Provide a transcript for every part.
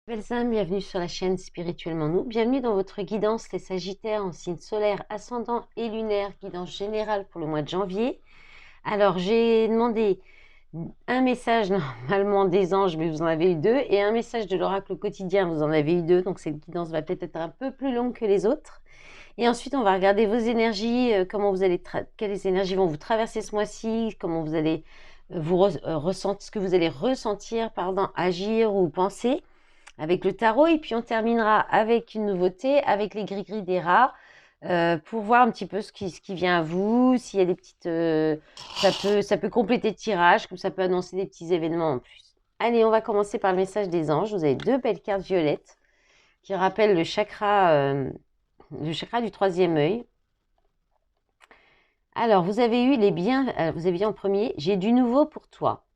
Belles âmes, bienvenue sur la chaîne Spirituellement Nous. Bienvenue dans votre guidance, les Sagittaires en signe solaire, ascendant et lunaire, guidance générale pour le mois de janvier. Alors, j'ai demandé un message normalement des anges, mais vous en avez eu deux, et un message de l'oracle quotidien, vous en avez eu deux, donc cette guidance va peut-être être un peu plus longue que les autres. Et ensuite, on va regarder vos énergies, comment vous allez quelles énergies vont vous traverser ce mois-ci, comment vous allez ressentir, ce que vous allez ressentir, agir ou penser avec le tarot. Et puis on terminera avec une nouveauté, avec les gris-gris des rats, pour voir un petit peu ce qui vient à vous, s'il y a des petites... ça peut compléter le tirage, comme ça peut annoncer des petits événements en plus. Allez, on va commencer par le message des anges. Vous avez deux belles cartes violettes qui rappellent le chakra du troisième œil. Alors, vous avez eu vous avez eu en premier, j'ai du nouveau pour toi.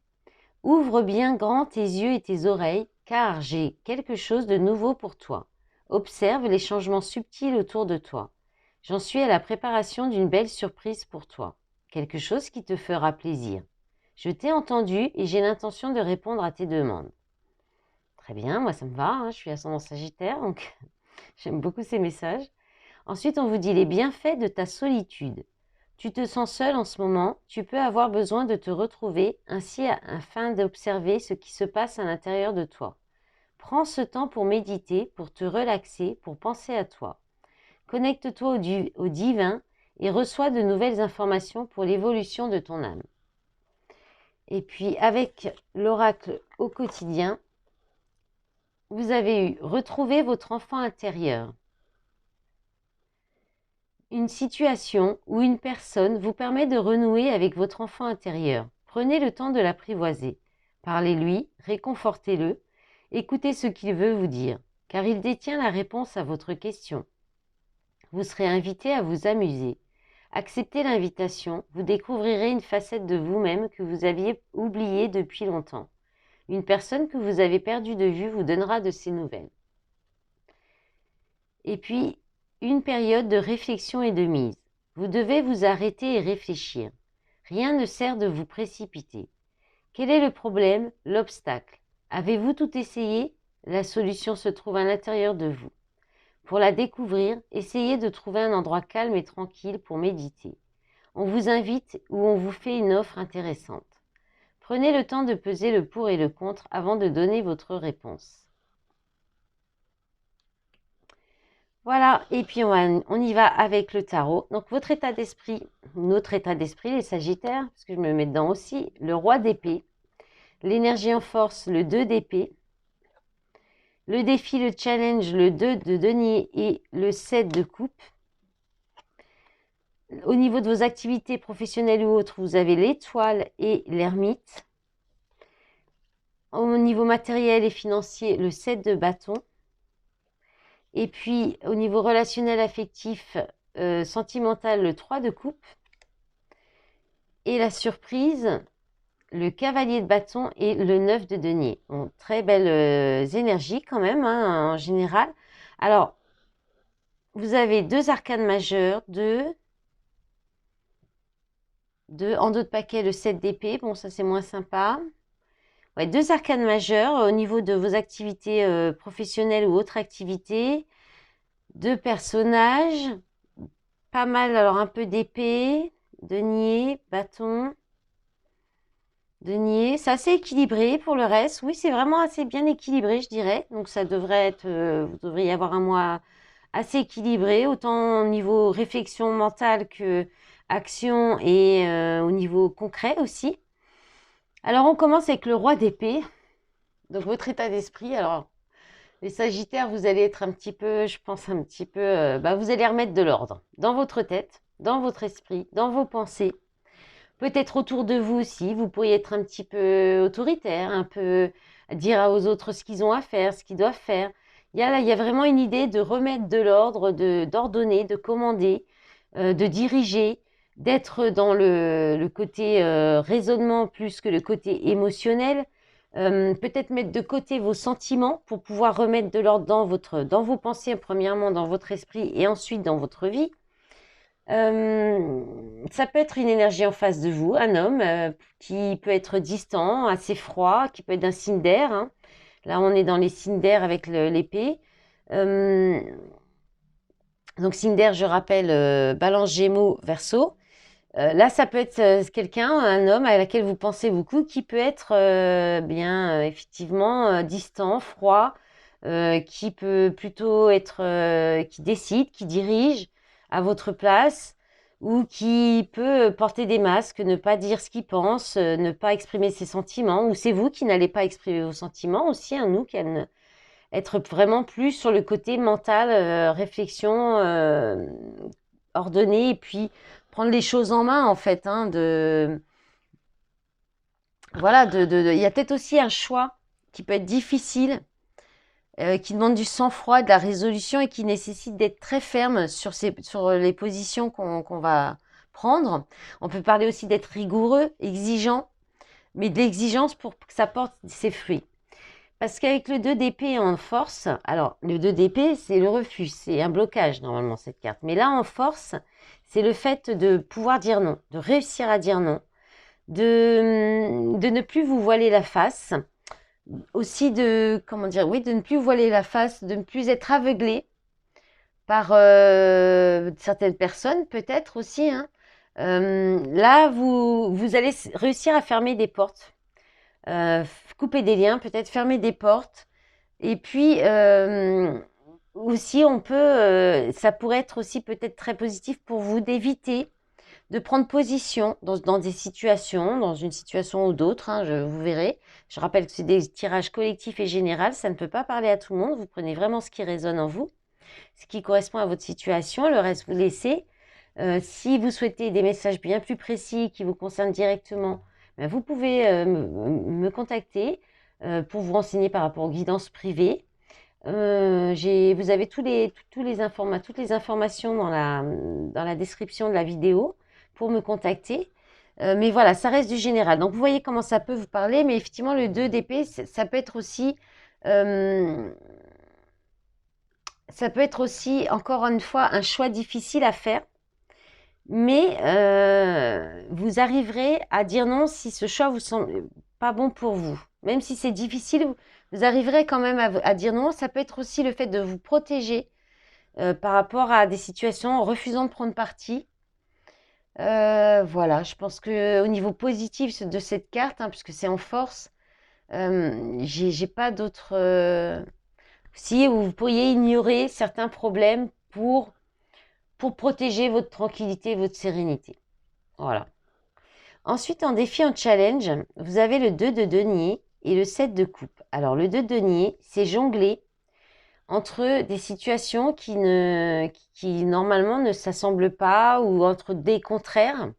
Ouvre bien grand tes yeux et tes oreilles, car j'ai quelque chose de nouveau pour toi. Observe les changements subtils autour de toi. J'en suis à la préparation d'une belle surprise pour toi. Quelque chose qui te fera plaisir. Je t'ai entendu et j'ai l'intention de répondre à tes demandes. Très bien, moi ça me va, hein, je suis ascendant Sagittaire, donc j'aime beaucoup ces messages. Ensuite, on vous dit les bienfaits de ta solitude. Tu te sens seul en ce moment, tu peux avoir besoin de te retrouver, ainsi afin d'observer ce qui se passe à l'intérieur de toi. Prends ce temps pour méditer, pour te relaxer, pour penser à toi. Connecte-toi au divin et reçois de nouvelles informations pour l'évolution de ton âme. Et puis, avec l'oracle au quotidien, vous avez eu « Retrouvez votre enfant intérieur ». Une situation ou une personne vous permet de renouer avec votre enfant intérieur. Prenez le temps de l'apprivoiser. Parlez-lui, réconfortez-le, écoutez ce qu'il veut vous dire, car il détient la réponse à votre question. Vous serez invité à vous amuser. Acceptez l'invitation, vous découvrirez une facette de vous-même que vous aviez oubliée depuis longtemps. Une personne que vous avez perdue de vue vous donnera de ses nouvelles. Et puis, une période de réflexion et de mise. Vous devez vous arrêter et réfléchir. Rien ne sert de vous précipiter. Quel est le problème, l'obstacle? Avez-vous tout essayé? La solution se trouve à l'intérieur de vous. Pour la découvrir, essayez de trouver un endroit calme et tranquille pour méditer. On vous invite ou on vous fait une offre intéressante. Prenez le temps de peser le pour et le contre avant de donner votre réponse. Voilà, et puis on y va avec le tarot. Donc votre état d'esprit, notre état d'esprit, les Sagittaires, parce que je me mets dedans aussi, le roi d'épée, l'énergie en force, le 2 d'épée, le défi, le challenge, le 2 de denier et le 7 de coupe. Au niveau de vos activités professionnelles ou autres, vous avez l'étoile et l'ermite. Au niveau matériel et financier, le 7 de bâton. Et puis, au niveau relationnel, affectif, sentimental, le 3 de coupe. Et la surprise, le cavalier de bâton et le 9 de denier. Bon, très belles énergies quand même, hein, en général. Alors, vous avez deux arcanes majeures, en dos de paquet, le 7 d'épée. Bon, ça c'est moins sympa. Ouais, deux arcanes majeures au niveau de vos activités professionnelles ou autres activités. Deux personnages, pas mal, alors un peu d'épée, denier, bâton, denier. C'est assez équilibré pour le reste. Oui, c'est vraiment assez bien équilibré, je dirais. Donc ça devrait être, vous devriez avoir un mois assez équilibré, autant au niveau réflexion mentale que action et au niveau concret aussi. Alors on commence avec le roi d'épée. Donc votre état d'esprit, alors les Sagittaires, vous allez être un petit peu, je pense un petit peu, vous allez remettre de l'ordre dans votre tête, dans votre esprit, dans vos pensées. Peut-être autour de vous aussi, vous pourriez être un petit peu autoritaire, un peu dire aux autres ce qu'ils ont à faire, ce qu'ils doivent faire. Il y a vraiment une idée de remettre de l'ordre, d'ordonner, de commander, de diriger, d'être dans le côté raisonnement plus que le côté émotionnel. Peut-être mettre de côté vos sentiments pour pouvoir remettre de l'ordre dans vos pensées, premièrement dans votre esprit et ensuite dans votre vie. Ça peut être une énergie en face de vous, un homme qui peut être distant, assez froid, qui peut être d'un signe d'air, hein. Là, on est dans les signes d'air avec l'épée. Donc, signe d'air, je rappelle, Balance, Gémeaux, Verseau. Là, ça peut être quelqu'un, un homme à laquelle vous pensez beaucoup, qui peut être effectivement distant, froid, qui peut plutôt être, qui décide, qui dirige à votre place, ou qui peut porter des masques, ne pas dire ce qu'il pense, ne pas exprimer ses sentiments, ou c'est vous qui n'allez pas exprimer vos sentiments aussi, hein, nous, être vraiment plus sur le côté mental, réflexion ordonnée, et puis prendre les choses en main en fait. Hein, voilà, il y a peut-être aussi un choix qui peut être difficile, qui demande du sang-froid, de la résolution et qui nécessite d'être très ferme sur les positions qu'on va prendre. On peut parler aussi d'être rigoureux, exigeant, mais de l'exigence pour que ça porte ses fruits. Parce qu'avec le 2 d'épée en force, alors le 2 d'épée, c'est le refus, c'est un blocage normalement cette carte. Mais là, en force, c'est le fait de pouvoir dire non, de réussir à dire non, de ne plus vous voiler la face, aussi comment dire, oui, de ne plus vous voiler la face, de ne plus être aveuglé par certaines personnes, peut-être aussi. Hein. Là, vous allez réussir à fermer des portes. Couper des liens, peut-être fermer des portes. Et puis, aussi, ça pourrait être aussi peut-être très positif pour vous d'éviter de prendre position dans des situations, dans une situation ou d'autre, hein, vous verrez. Je rappelle que c'est des tirages collectifs et généraux, ça ne peut pas parler à tout le monde. Vous prenez vraiment ce qui résonne en vous, ce qui correspond à votre situation, le reste vous laissez. Si vous souhaitez des messages bien plus précis qui vous concernent directement, ben vous pouvez me contacter pour vous renseigner par rapport aux guidances privées. Vous avez toutes les informations dans la description de la vidéo pour me contacter. Mais voilà, ça reste du général. Donc, vous voyez comment ça peut vous parler. Mais effectivement, le 2 d'épée, ça peut être aussi, encore une fois, un choix difficile à faire. Mais vous arriverez à dire non si ce choix vous semble pas bon pour vous. Même si c'est difficile, vous arriverez quand même à dire non. Ça peut être aussi le fait de vous protéger par rapport à des situations en refusant de prendre parti. Voilà, je pense qu'au niveau positif de cette carte, hein, puisque c'est en force, j'ai pas d'autres... si vous pourriez ignorer certains problèmes pour protéger votre tranquillité et votre sérénité. Voilà. Ensuite, en défi, en challenge, vous avez le 2 de denier et le 7 de coupe. Alors, le 2 de denier, c'est jongler entre des situations qui normalement ne s'assemblent pas ou entre des contraires.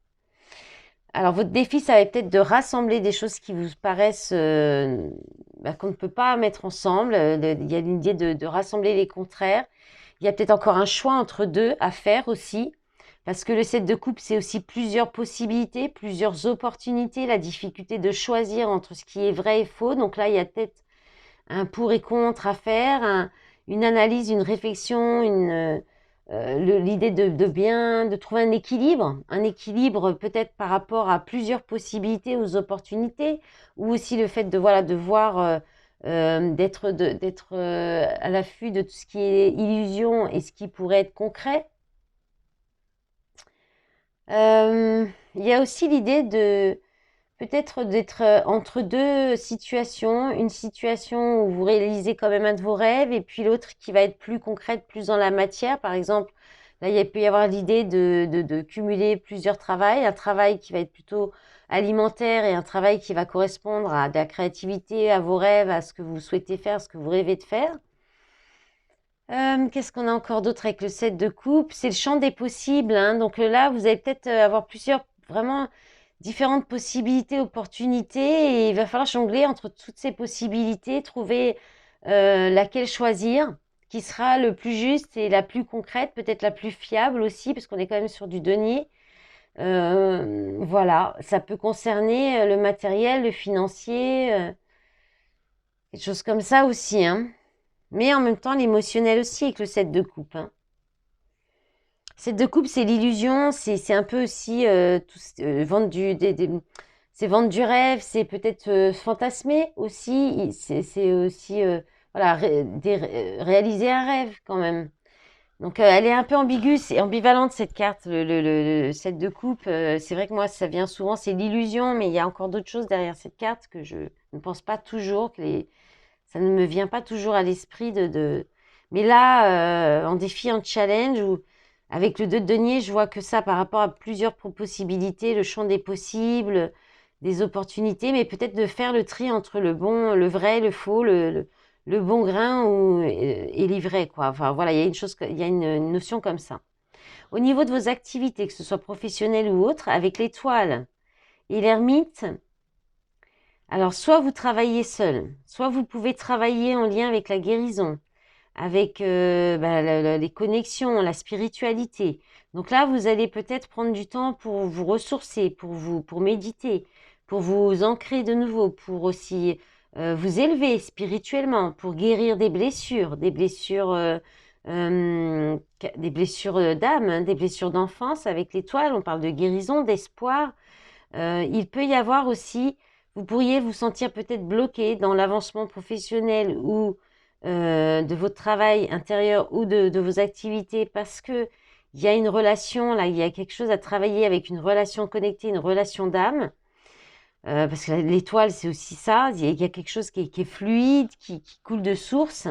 Alors, votre défi, ça va être peut-être de rassembler des choses qui vous paraissent qu'on ne peut pas mettre ensemble. Il y a l'idée de rassembler les contraires. Il y a peut-être encore un choix entre deux à faire aussi. Parce que le 7 de coupe, c'est aussi plusieurs possibilités, plusieurs opportunités, la difficulté de choisir entre ce qui est vrai et faux. Donc là, il y a peut-être un pour et contre à faire, une analyse, une réflexion, l'idée de trouver un équilibre peut-être par rapport à plusieurs possibilités, aux opportunités, ou aussi le fait de voir, d'être à l'affût de tout ce qui est illusion et ce qui pourrait être concret. Il y a aussi l'idée peut-être d'être entre deux situations, une situation où vous réalisez quand même un de vos rêves et puis l'autre qui va être plus concrète, plus dans la matière. Par exemple, là, il peut y avoir l'idée de cumuler plusieurs travails, un travail qui va être plutôt alimentaire et un travail qui va correspondre à de la créativité, à vos rêves, à ce que vous souhaitez faire, ce que vous rêvez de faire. Qu'est-ce qu'on a encore d'autre avec le 7 de coupe? C'est le champ des possibles. Hein. Donc là, vous allez peut-être avoir plusieurs, vraiment différentes possibilités, opportunités. Et il va falloir jongler entre toutes ces possibilités, trouver laquelle choisir, qui sera le plus juste et la plus concrète, peut-être la plus fiable aussi, parce qu'on est quand même sur du denier. Voilà, ça peut concerner le matériel, le financier, des choses comme ça aussi, hein. Mais en même temps, l'émotionnel aussi avec le 7 de coupe. Hein. 7 de coupe, c'est l'illusion, c'est un peu aussi vendre c'est vendre du rêve, c'est peut-être fantasmer aussi, c'est aussi voilà, réaliser un rêve quand même. Donc elle est un peu ambiguë, c'est ambivalente cette carte, le 7 de coupe. C'est vrai que moi, ça vient souvent, c'est l'illusion, mais il y a encore d'autres choses derrière cette carte que je ne pense pas toujours, ça ne me vient pas toujours à l'esprit Mais là, en défi, en challenge, ou avec le 2 de denier, je vois que ça par rapport à plusieurs possibilités, le champ des possibles, des opportunités, mais peut-être de faire le tri entre le bon, le vrai, le faux, le bon grain et l'ivraie, quoi. Enfin, voilà, il y a il y a une notion comme ça. Au niveau de vos activités, que ce soit professionnelles ou autres, avec l'étoile et l'ermite, alors soit vous travaillez seul, soit vous pouvez travailler en lien avec la guérison, avec les connexions, la spiritualité. Donc là, vous allez peut-être prendre du temps pour vous ressourcer, pour méditer, pour vous ancrer de nouveau, pour aussi vous élever spirituellement, pour guérir des blessures d'âme, hein, des blessures d'enfance. Avec l'étoile, on parle de guérison, d'espoir. Il peut y avoir aussi, vous pourriez vous sentir peut-être bloqué dans l'avancement professionnel ou de votre travail intérieur ou de vos activités parce que il y a une relation, là, il y a quelque chose à travailler avec une relation connectée, une relation d'âme. Parce que l'étoile, c'est aussi ça. Il y a quelque chose qui est fluide, qui coule de source.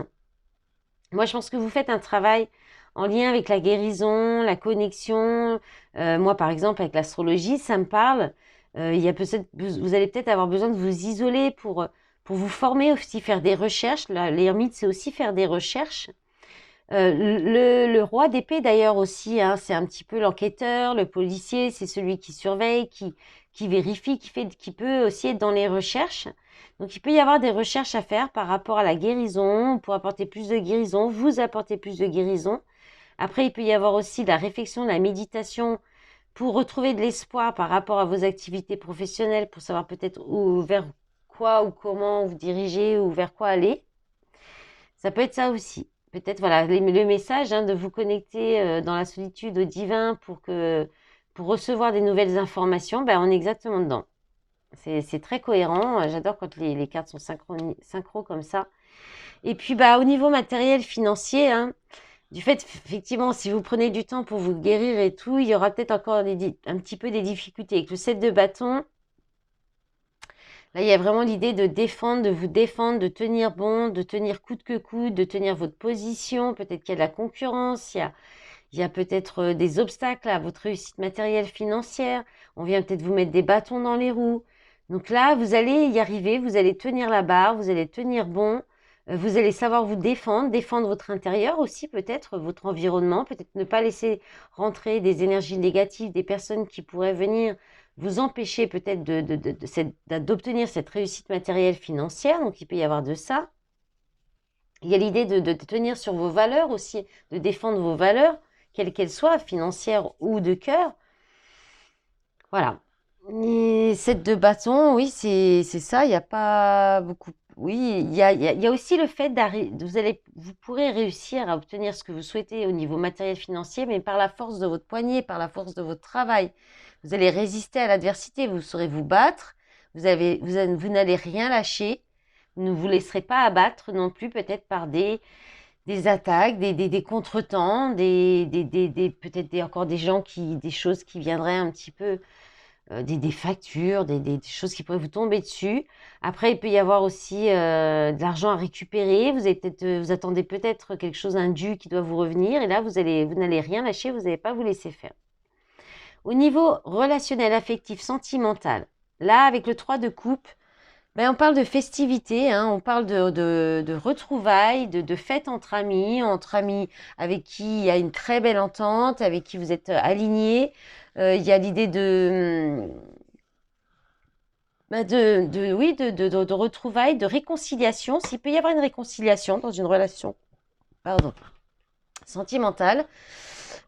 Moi, je pense que vous faites un travail en lien avec la guérison, la connexion. Moi, par exemple, avec l'astrologie, ça me parle. Il y a vous allez peut-être avoir besoin de vous isoler pour vous former aussi, faire des recherches. L'ermite, c'est aussi faire des recherches. Le roi d'épée d'ailleurs aussi, hein, c'est un petit peu l'enquêteur, le policier, c'est celui qui surveille, qui vérifie, qui peut aussi être dans les recherches. Donc il peut y avoir des recherches à faire par rapport à la guérison, pour apporter plus de guérison, vous apporter plus de guérison. Après, il peut y avoir aussi la réflexion, la méditation pour retrouver de l'espoir par rapport à vos activités professionnelles, pour savoir peut-être vers quoi ou comment vous diriger ou vers quoi aller. Ça peut être ça aussi. Peut-être, voilà, le message hein, de vous connecter dans la solitude au divin pour recevoir des nouvelles informations, ben, on est exactement dedans. C'est très cohérent. J'adore quand les cartes sont synchro comme ça. Et puis, bah, au niveau matériel, financier, hein, du fait, effectivement, si vous prenez du temps pour vous guérir et tout, il y aura peut-être encore un petit peu des difficultés. Avec le 7 de bâton, là, il y a vraiment l'idée de défendre, de vous défendre, de tenir bon, de tenir coûte que coûte, de tenir votre position. Peut-être qu'il y a de la concurrence, il y a peut-être des obstacles à votre réussite matérielle financière. On vient peut-être vous mettre des bâtons dans les roues. Donc là, vous allez y arriver, vous allez tenir la barre, vous allez tenir bon, vous allez savoir vous défendre, défendre votre intérieur aussi, peut-être votre environnement, peut-être ne pas laisser rentrer des énergies négatives, des personnes qui pourraient venir vous empêcher peut-être d'obtenir cette réussite matérielle financière. Donc il peut y avoir de ça. Il y a l'idée de tenir sur vos valeurs aussi, de défendre vos valeurs, quelles qu'elles soient, financières ou de cœur. Voilà. Et 7 de bâton, oui, c'est ça, il n'y a pas beaucoup. Oui, il y a aussi le fait vous pourrez réussir à obtenir ce que vous souhaitez au niveau matériel financier, mais par la force de votre poignet, par la force de votre travail. Vous allez résister à l'adversité, vous saurez vous battre, vous n'allez rien lâcher, vous ne vous laisserez pas abattre non plus, peut-être par des attaques, des contretemps, peut-être encore des choses qui viendraient un petit peu des factures, des choses qui pourraient vous tomber dessus. Après, il peut y avoir aussi de l'argent à récupérer. Vous attendez peut-être quelque chose, un dû qui doit vous revenir. Et là, vous n'allez rien lâcher, vous n'allez pas vous laisser faire. Au niveau relationnel, affectif, sentimental, là, avec le 3 de coupe, ben, on parle de festivités, hein, on parle de retrouvailles, de fêtes entre amis avec qui il y a une très belle entente, avec qui vous êtes alignés. Il y a l'idée de retrouvailles, de réconciliation. S'il peut y avoir une réconciliation dans une relation, pardon, sentimentale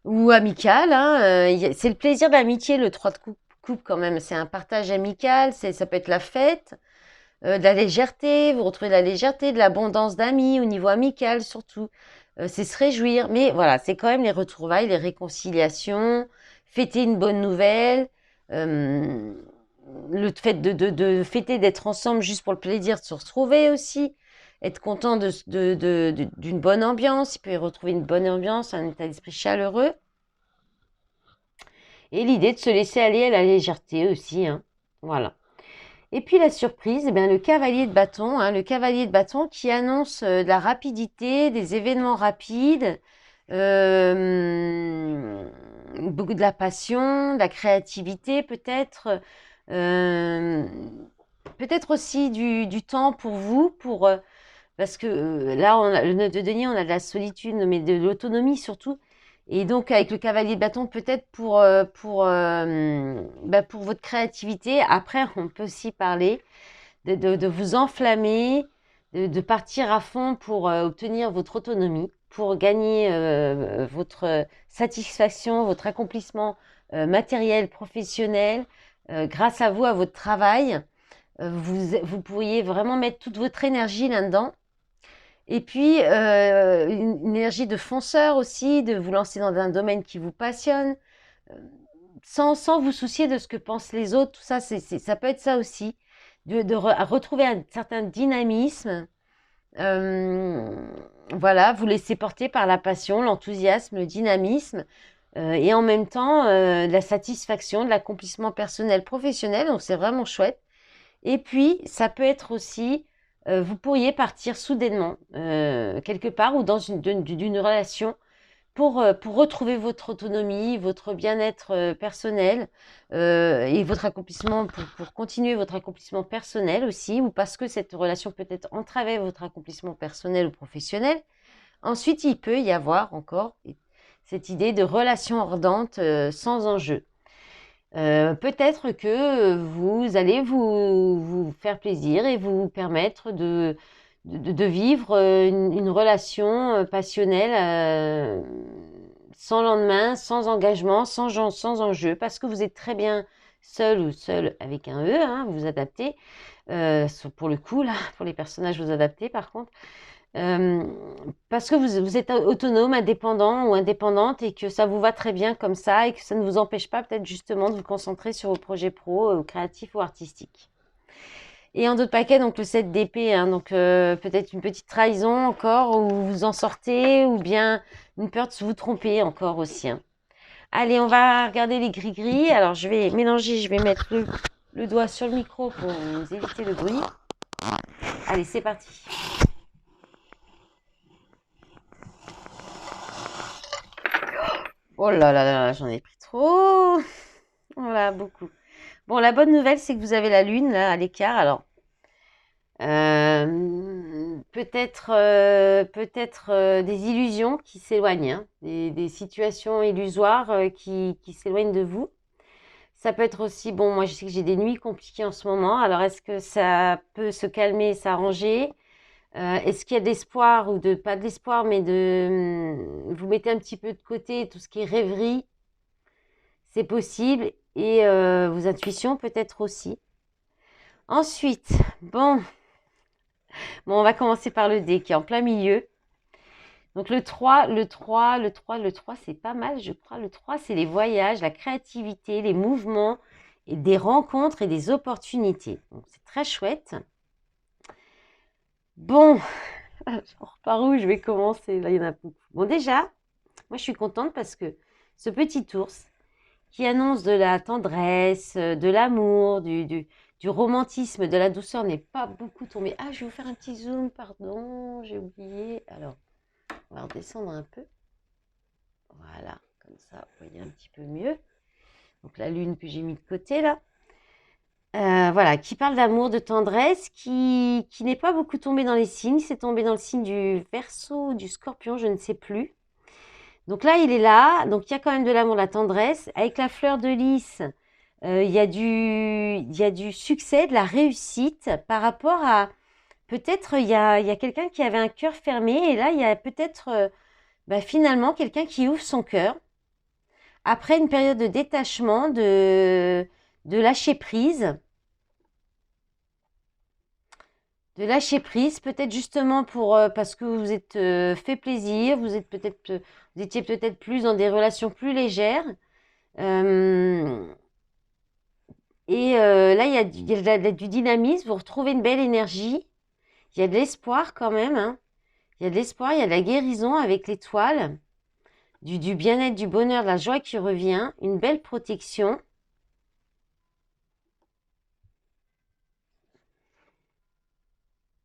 ou amicale, hein, c'est le plaisir de l'amitié, le 3 de coupe quand même. C'est un partage amical, ça peut être la fête. De la légèreté, vous retrouvez de la légèreté, de l'abondance d'amis au niveau amical surtout. C'est se réjouir, mais voilà, c'est quand même les retrouvailles, les réconciliations, fêter une bonne nouvelle. le fait de fêter, d'être ensemble juste pour le plaisir de se retrouver aussi, être content d'une bonne ambiance, il peut y retrouver une bonne ambiance, un état d'esprit chaleureux. Et l'idée de se laisser aller à la légèreté aussi, hein. Voilà. Et puis la surprise, eh bien, le cavalier de bâton, hein, le cavalier de bâton qui annonce de la rapidité, des événements rapides, beaucoup de la passion, de la créativité peut-être, peut-être aussi du temps pour vous, parce que là, le 9 de denier, on a de la solitude, mais de l'autonomie surtout. Et donc, avec le cavalier de bâton, peut-être pour votre créativité. Après, on peut aussi parler de vous enflammer, de partir à fond pour obtenir votre autonomie, pour gagner votre satisfaction, votre accomplissement matériel, professionnel, grâce à vous, à votre travail. Vous pourriez vraiment mettre toute votre énergie là-dedans. Et puis, une énergie de fonceur aussi, de vous lancer dans un domaine qui vous passionne, euh, sans vous soucier de ce que pensent les autres. Tout ça, ça peut être ça aussi, retrouver un certain dynamisme. Euh, voilà, vous laisser porter par la passion, l'enthousiasme, le dynamisme, et en même temps, de la satisfaction, de l'accomplissement personnel, professionnel. Donc, c'est vraiment chouette. Et puis, ça peut être aussi, vous pourriez partir soudainement, quelque part ou dans d'une relation pour retrouver votre autonomie, votre bien-être personnel et votre accomplissement, pour continuer votre accomplissement personnel aussi, ou parce que cette relation peut-être entravait votre accomplissement personnel ou professionnel. Ensuite, il peut y avoir encore cette idée de relation ardente sans enjeu. Peut-être que vous allez vous faire plaisir et vous permettre de vivre une relation passionnelle sans lendemain, sans engagement, sans enjeu, parce que vous êtes très bien seul ou seul avec un E, hein, vous vous adaptez. Pour le coup, là, pour les personnages, vous adaptez par contre. Parce que vous êtes autonome, indépendant ou indépendante et que ça vous va très bien comme ça et que ça ne vous empêche pas peut-être justement de vous concentrer sur vos projets pro, créatifs ou artistiques. Et en d'autres paquets, donc le 7 d'épée, hein, donc peut-être une petite trahison encore, ou vous en sortez, ou bien une peur de vous tromper encore aussi, hein. Allez, on va regarder les gris-gris. Alors, je vais mélanger, je vais mettre le doigt sur le micro pour vous éviter le bruit. Allez, c'est parti. Oh là là là, j'en ai pris trop. Voilà, beaucoup. Bon, la bonne nouvelle, c'est que vous avez la lune là à l'écart. Alors, peut-être des illusions qui s'éloignent, hein, des situations illusoires qui s'éloignent de vous. Ça peut être aussi, bon, moi je sais que j'ai des nuits compliquées en ce moment. Alors, est-ce que ça peut se calmer, s'arranger? Est-ce qu'il y a de l'espoir ou pas de l'espoir, mais vous mettez un petit peu de côté tout ce qui est rêverie, c'est possible, et vos intuitions peut-être aussi. Ensuite, bon, on va commencer par le dé qui est en plein milieu. Donc le 3, c'est pas mal, je crois. Le 3, c'est les voyages, la créativité, les mouvements, et des rencontres et des opportunités. Donc c'est très chouette. Bon, par où je vais commencer? Là, il y en a beaucoup. Bon, déjà, moi je suis contente parce que ce petit ours qui annonce de la tendresse, de l'amour, du romantisme, de la douceur n'est pas beaucoup tombé. Ah, je vais vous faire un petit zoom, pardon, j'ai oublié. Alors, on va redescendre un peu. Voilà, comme ça, vous voyez un petit peu mieux. Donc la lune que j'ai mis de côté là. Voilà, qui parle d'amour, de tendresse, qui n'est pas beaucoup tombé dans les signes. C'est tombé dans le signe du Verseau ou du Scorpion, je ne sais plus. Donc là, il est là. Donc il y a quand même de l'amour, de la tendresse. Avec la fleur de lys, il y a du succès, de la réussite par rapport à... Peut-être il y a quelqu'un qui avait un cœur fermé et là, il y a peut-être finalement quelqu'un qui ouvre son cœur après une période de détachement, de lâcher prise. De lâcher prise, peut-être justement parce que vous êtes fait plaisir, vous étiez peut-être plus dans des relations plus légères. Et là, il y a du dynamisme, vous retrouvez une belle énergie. Il y a de l'espoir quand même, hein. Il y a de l'espoir, il y a de la guérison avec l'étoile, du bien-être, du bonheur, de la joie qui revient, une belle protection.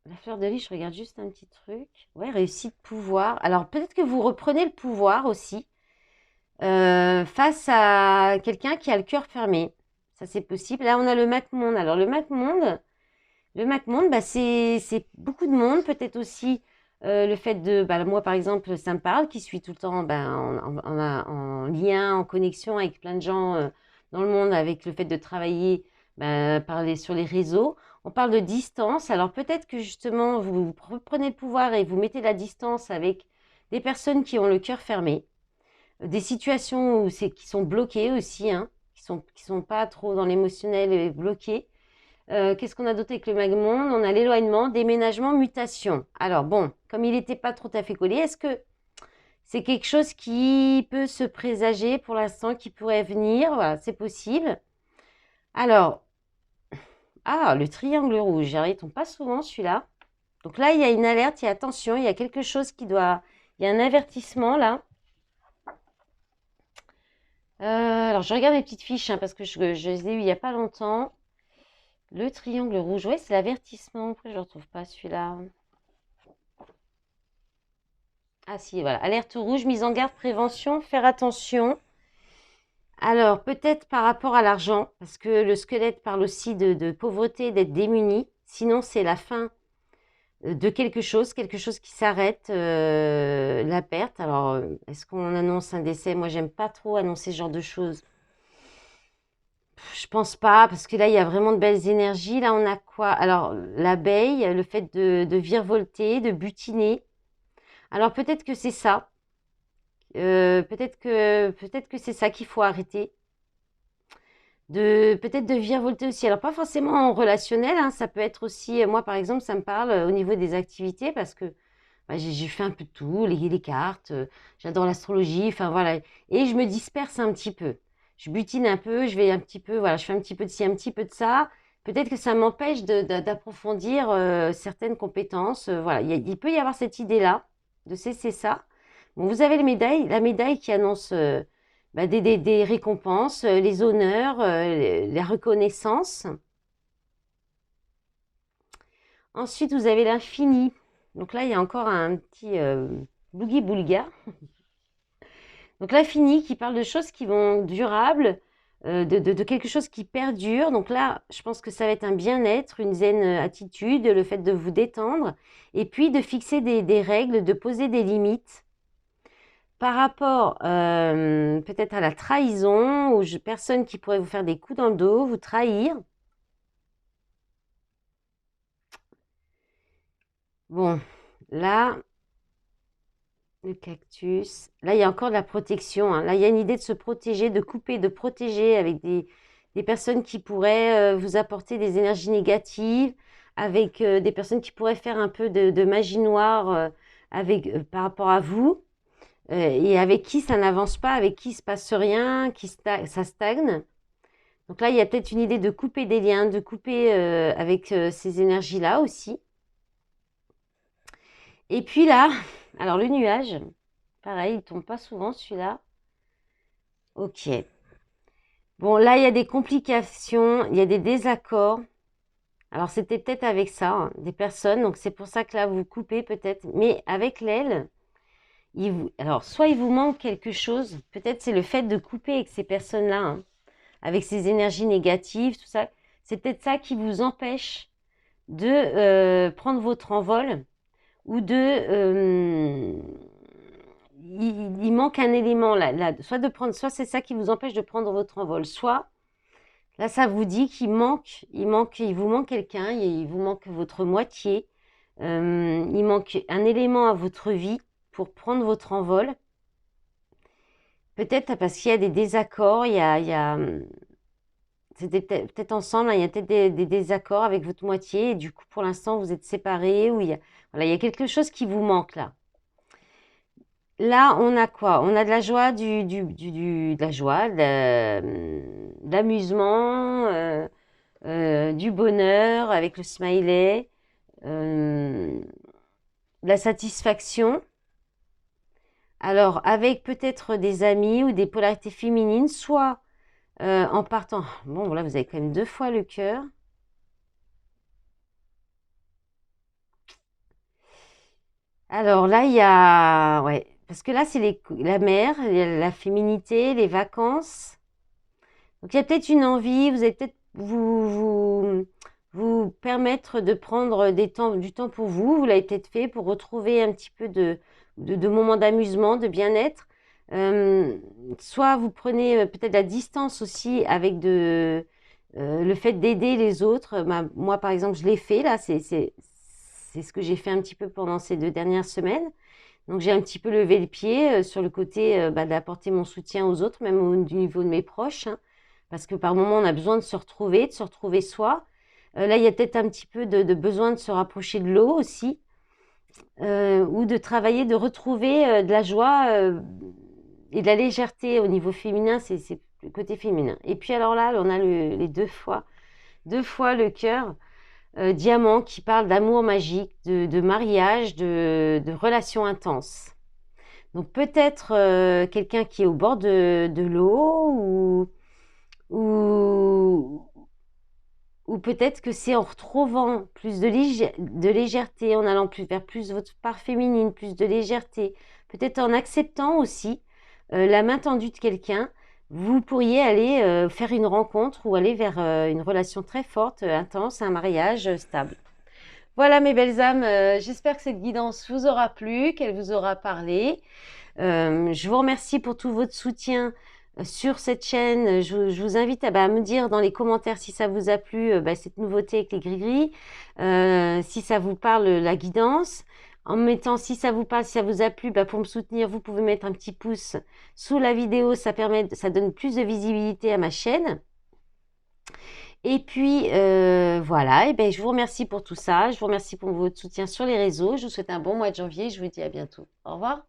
La fleur de lis, je regarde juste un petit truc. Ouais, réussite, pouvoir. Alors peut-être que vous reprenez le pouvoir aussi face à quelqu'un qui a le cœur fermé. Ça, c'est possible. Là, on a le Mac-Monde. Alors le Mac-Monde, bah, c'est beaucoup de monde. Peut-être aussi le fait de, bah, moi par exemple, ça me parle, qui suis tout le temps ben, en lien, en connexion avec plein de gens dans le monde, avec le fait de travailler parler sur les réseaux. On parle de distance. Alors peut-être que justement, vous reprenez le pouvoir et vous mettez la distance avec des personnes qui ont le cœur fermé, des situations où qui sont bloquées aussi, hein, qui sont pas trop dans l'émotionnel et bloquées. Qu'est-ce qu'on a d'autre avec le Mag-Monde? On a l'éloignement, déménagement, mutation. Alors bon, comme il n'était pas tout à fait collé, est-ce que c'est quelque chose qui peut se présager pour l'instant, qui pourrait venir? Voilà, c'est possible. Alors, le triangle rouge. Alors, il tombe pas souvent celui-là. Donc là, il y a une alerte, il y a attention, il y a quelque chose qui doit... Il y a un avertissement là. Alors, je regarde les petites fiches hein, parce que je les ai eues il n'y a pas longtemps. Le triangle rouge, oui, c'est l'avertissement. Pourquoi je ne le retrouve pas celui-là? Ah si, voilà. Alerte rouge, mise en garde, prévention, faire attention. Alors, peut-être par rapport à l'argent, parce que le squelette parle aussi de pauvreté, d'être démuni. Sinon, c'est la fin de quelque chose qui s'arrête, la perte. Alors, est-ce qu'on annonce un décès? Moi, j'aime pas trop annoncer ce genre de choses. Je pense pas, parce que là, il y a vraiment de belles énergies. Là, on a quoi? Alors, l'abeille, le fait de virevolter, de butiner. Alors, peut-être que c'est ça. Peut-être que c'est ça qu'il faut arrêter. Peut-être de virevolter aussi. Alors, pas forcément en relationnel, hein, ça peut être aussi, moi par exemple, ça me parle au niveau des activités parce que bah, j'ai fait un peu de tout, les cartes, j'adore l'astrologie, enfin voilà. Et je me disperse un petit peu. Je butine un peu, je vais un petit peu, voilà, je fais un petit peu de ci, un petit peu de ça. Peut-être que ça m'empêche d'approfondir certaines compétences. Voilà, il peut y avoir cette idée-là de cesser ça. Bon, vous avez la médaille qui annonce des récompenses, les honneurs, la reconnaissance. Ensuite, vous avez l'infini. Donc là, il y a encore un petit boogie-boulga. Donc l'infini qui parle de choses qui vont durables, de quelque chose qui perdure. Donc là, je pense que ça va être un bien-être, une zen attitude, le fait de vous détendre, et puis de fixer des règles, de poser des limites. Par rapport peut-être à la trahison, ou personne qui pourrait vous faire des coups dans le dos, vous trahir. Bon, là, le cactus. Là, il y a encore de la protection, hein. Là, il y a une idée de se protéger, de couper, de protéger avec des personnes qui pourraient vous apporter des énergies négatives, avec des personnes qui pourraient faire un peu de magie noire par rapport à vous. Et avec qui ça n'avance pas, avec qui il se passe rien, ça stagne. Donc là, il y a peut-être une idée de couper des liens, de couper avec ces énergies-là aussi. Et puis là, alors le nuage, pareil, il tombe pas souvent celui-là. Ok. Bon, là, il y a des complications, il y a des désaccords. Alors, c'était peut-être avec ça, hein, des personnes. Donc, c'est pour ça que là, vous coupez peut-être. Mais avec l'aile, alors, soit il vous manque quelque chose. Peut-être c'est le fait de couper avec ces personnes-là, hein, avec ces énergies négatives, tout ça. C'est peut-être ça qui vous empêche de prendre votre envol ou il manque un élément là, soit c'est ça qui vous empêche de prendre votre envol, soit là ça vous dit il vous manque quelqu'un, il vous manque votre moitié, il manque un élément à votre vie pour prendre votre envol. Peut-être parce qu'il y a des désaccords, c'était peut-être ensemble, hein, il y a peut-être des désaccords avec votre moitié, et du coup, pour l'instant, vous êtes séparés, ou voilà, il y a quelque chose qui vous manque là. Là, on a quoi? On a de la joie, de la joie, de l'amusement, du bonheur avec le smiley, de la satisfaction. Alors, avec peut-être des amis ou des polarités féminines, soit en partant. Bon, là, vous avez quand même 2 fois le cœur. Alors là, il y a. Ouais. Parce que là, c'est la mer, il y a la féminité, les vacances. Donc, il y a peut-être une envie, vous allez peut-être vous permettre de prendre du temps pour vous. Vous l'avez peut-être fait pour retrouver un petit peu de moments d'amusement, de bien-être. Soit vous prenez peut-être la distance aussi avec le fait d'aider les autres. Moi, par exemple, je l'ai fait là. C'est ce que j'ai fait un petit peu pendant ces 2 dernières semaines. Donc, j'ai un petit peu levé le pied sur le côté d'apporter mon soutien aux autres, même au niveau de mes proches, hein. Parce que par moment, on a besoin de se retrouver soi. Là, il y a peut-être un petit peu de besoin de se rapprocher de l'eau aussi, ou de travailler, de retrouver de la joie et de la légèreté au niveau féminin, c'est le côté féminin. Et puis alors là, on a les 2 fois le cœur diamant qui parle d'amour magique, de mariage, de relations intenses. Donc peut-être quelqu'un qui est au bord de l'eau ou, ou peut-être que c'est en retrouvant plus de légèreté, en allant vers plus votre part féminine, plus de légèreté, peut-être en acceptant aussi la main tendue de quelqu'un, vous pourriez aller faire une rencontre ou aller vers une relation très forte, intense, un mariage stable. Voilà mes belles âmes, j'espère que cette guidance vous aura plu, qu'elle vous aura parlé. Je vous remercie pour tout votre soutien sur cette chaîne. Je vous invite à me dire dans les commentaires si ça vous a plu, cette nouveauté avec les gris-gris, si ça vous parle la guidance. En mettant si ça vous parle, si ça vous a plu, pour me soutenir, vous pouvez mettre un petit pouce sous la vidéo, ça donne plus de visibilité à ma chaîne. Et puis voilà, et je vous remercie pour tout ça, je vous remercie pour votre soutien sur les réseaux, je vous souhaite un bon mois de janvier, je vous dis à bientôt. Au revoir.